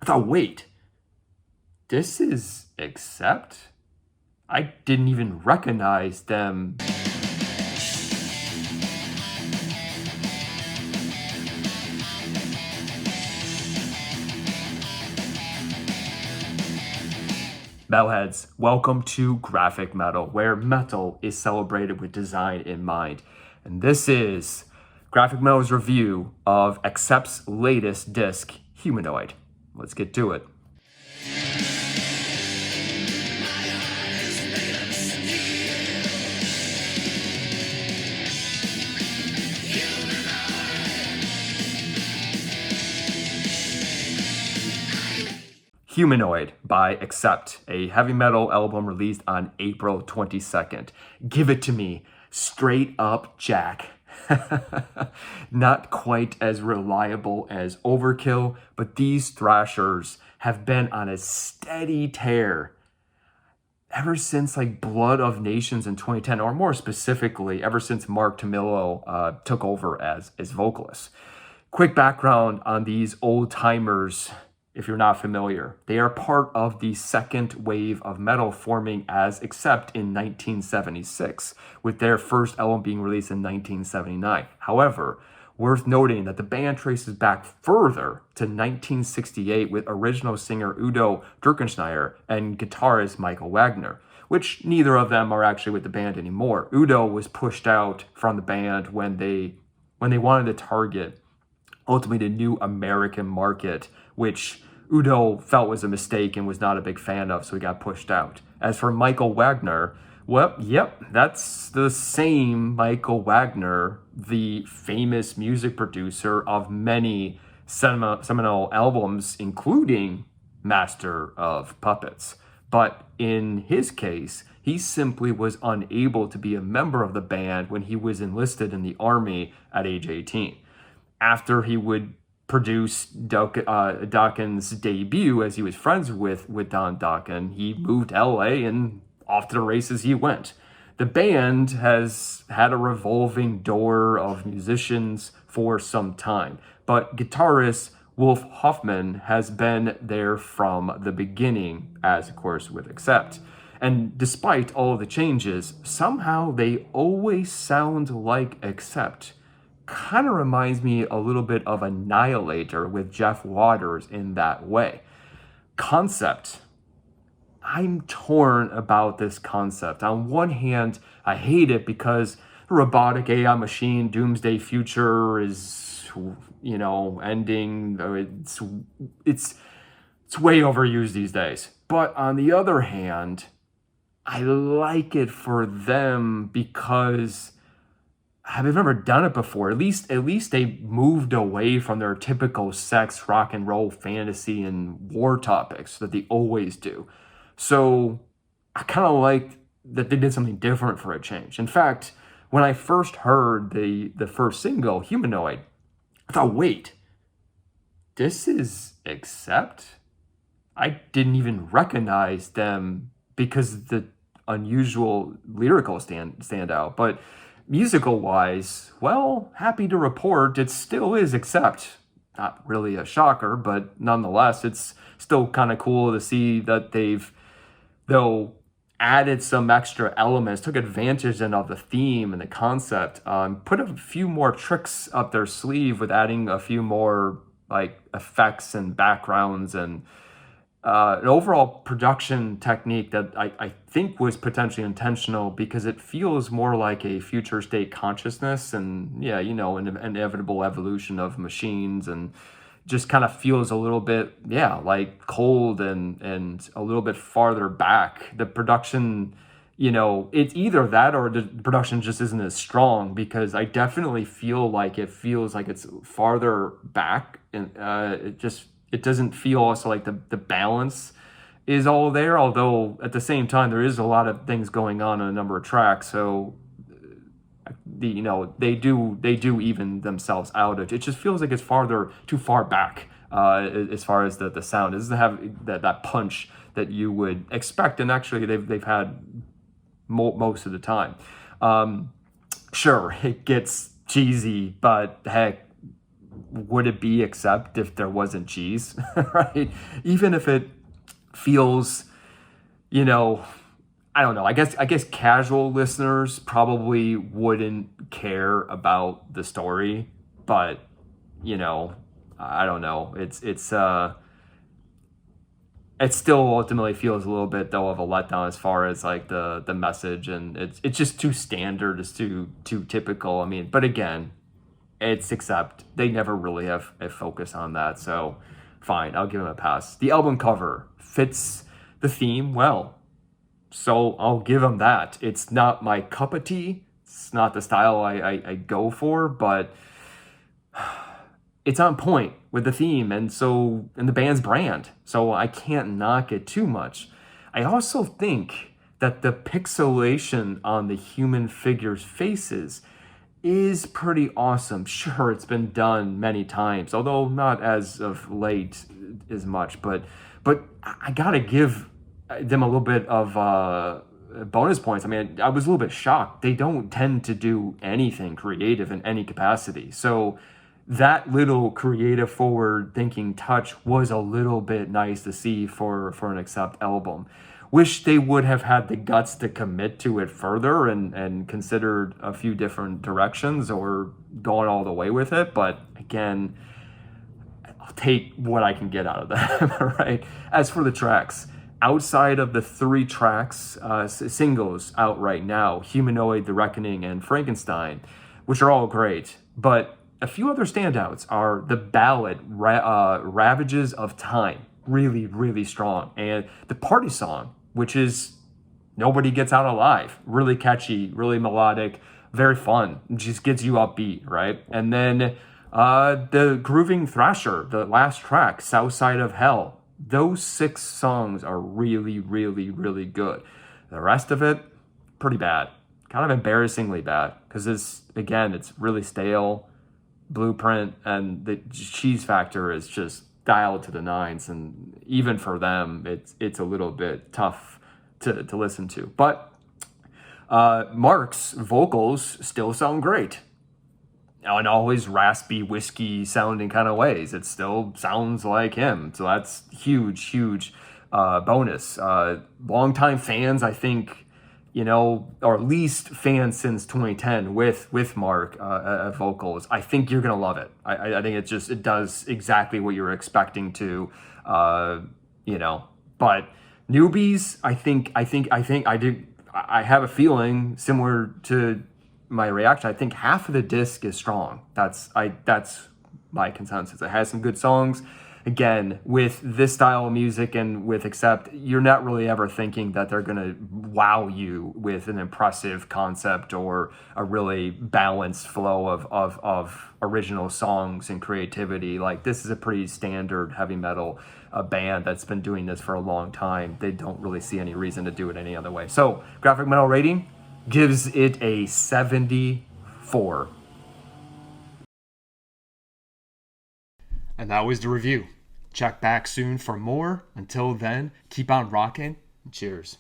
I thought, wait, this is Accept? I didn't even recognize them. Metalheads, welcome to Graphic Metal, where metal is celebrated with design in mind. And this is Graphic Metal's review of Accept's latest disc, Humanoid. Let's get to it. Humanoid by Accept, a heavy metal album released on April 22nd. Give it to me, straight up Jack. Not quite as reliable as Overkill, but these thrashers have been on a steady tear ever since like Blood of Nations in 2010, or more specifically, ever since Mark Tamillo took over as vocalist. Quick background on these old timers. If you're not familiar, they are part of the second wave of metal forming as Accept in 1976, with their first album being released in 1979. However, worth noting that the band traces back further to 1968 with original singer Udo Dirkschneider and guitarist Michael Wagner, which neither of them are actually with the band anymore. Udo was pushed out from the band when they wanted to target ultimately the new American market, which Udo felt was a mistake and was not a big fan of, so he got pushed out. As for Michael Wagner, well, yep, that's the same Michael Wagner, the famous music producer of many seminal albums, including Master of Puppets. But in his case, he simply was unable to be a member of the band when he was enlisted in the Army at age 18. After he would produce Dokken's debut, as he was friends with Don Dokken, he moved to LA and off to the races he went. The band has had a revolving door of musicians for some time, but guitarist Wolf Hoffman has been there from the beginning, as of course with Accept. And despite all of the changes, somehow they always sound like Accept. Kind of reminds me a little bit of Annihilator with Jeff Waters in that way. Concept. I'm torn about this concept. On one hand, I hate it because the robotic AI machine doomsday future is, ending. It's way overused these days. But on the other hand, I like it for them because they've never done it before. At least they moved away from their typical sex, rock and roll, fantasy, and war topics that they always do. So I kind of like that they did something different for a change. In fact, when I first heard the first single, Humanoid, I thought, wait, this is Accept? I didn't even recognize them because the unusual lyrical stand out, but musical-wise, well, happy to report it still is Accept. Not really a shocker, but nonetheless, it's still kind of cool to see that they've, though, added some extra elements, took advantage then of the theme and the concept, put a few more tricks up their sleeve with adding a few more like effects and backgrounds and an overall production technique that I think was potentially intentional because it feels more like a future state consciousness and an inevitable evolution of machines, and just kind of feels a little bit like cold and a little bit farther back. The production, it's either that or the production just isn't as strong, because I definitely feel like it's farther back, and it doesn't feel also like the balance is all there, although at the same time there is a lot of things going on in a number of tracks, so they do even themselves out. It just feels like it's too far back as far as the sound. It doesn't have that punch that you would expect, and actually they've had most of the time. Sure, it gets cheesy, but heck, would it be Accept if there wasn't cheese, right? Even if it feels, you know, I don't know. I guess casual listeners probably wouldn't care about the story, but you know, I don't know. It still ultimately feels a little bit though of a letdown as far as like the message, and it's just too standard, it's too typical. I mean, but again, it's Accept. They never really have a focus on that, so fine, I'll give them a pass. The album cover fits the theme well, so I'll give them that. It's not my cup of tea. It's not the style I go for, but it's on point with the theme and the band's brand. So I can't knock it too much. I also think that the pixelation on the human figures' faces is pretty awesome. Sure, it's been done many times, although not as of late as much, but I gotta give them a little bit of bonus points. I mean, I was a little bit shocked. They don't tend to do anything creative in any capacity. So that little creative forward thinking touch was a little bit nice to see for an Accept album. Wish they would have had the guts to commit to it further and considered a few different directions or going all the way with it. But again, I'll take what I can get out of them, right? As for the tracks, outside of the 3 tracks, singles out right now, Humanoid, The Reckoning, and Frankenstein, which are all great, but a few other standouts are the ballad, Ravages of Time, really, really strong, and the party song, which is Nobody Gets Out Alive, really catchy, really melodic, very fun, just gets you upbeat, right? And then the grooving thrasher, the last track, South Side of Hell, those 6 songs are really, really, really good. The rest of it, pretty bad, kind of embarrassingly bad, because it's really stale. Blueprint and the cheese factor is just dialed to the nines, and even for them it's a little bit tough to listen to, but Mark's vocals still sound great in always raspy whiskey sounding kind of ways. It still sounds like him, so that's huge bonus. Longtime fans, I think, or at least fans since 2010 with Mark vocals, I think you're gonna love it. I think it does exactly what you're expecting to, But newbies, I have a feeling similar to my reaction. I think half of the disc is strong. That's my consensus. It has some good songs. Again, with this style of music and with Accept, you're not really ever thinking that they're going to wow you with an impressive concept or a really balanced flow of original songs and creativity. Like, this is a pretty standard heavy metal band that's been doing this for a long time. They don't really see any reason to do it any other way. So, Grafikmetal rating gives it a 74. And that was the review. Check back soon for more. Until then, keep on rocking. Cheers.